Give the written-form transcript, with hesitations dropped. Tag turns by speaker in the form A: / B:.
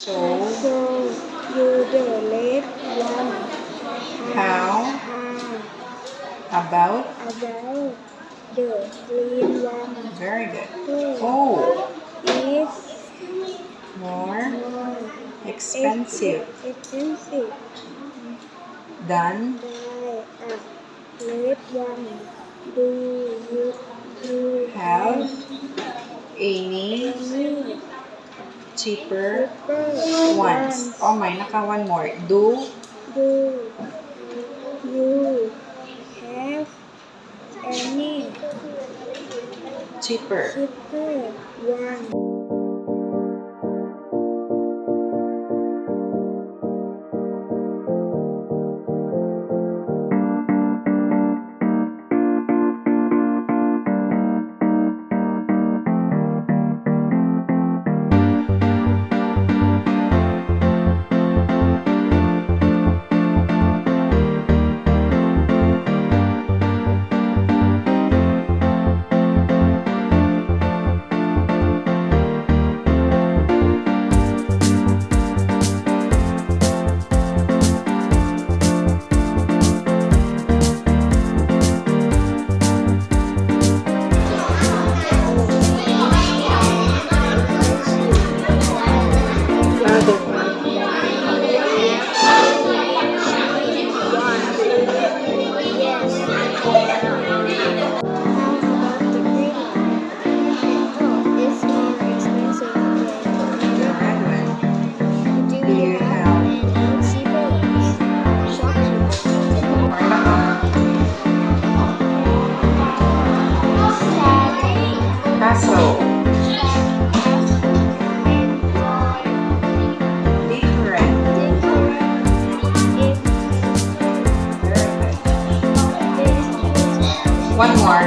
A: show you the red one.
B: How about
A: About the green one.
B: very good.
A: Who
B: Oh,
A: is
B: more
A: more
B: expensive
A: expensive
B: than
A: than a red one? Do you
B: have any
A: any
B: cheaper
A: cheaper
B: ones. Oh my, naka one more. Do
A: Do you have any
B: cheaper.
A: cheaper one?
B: Castle. Different. Very good. One more.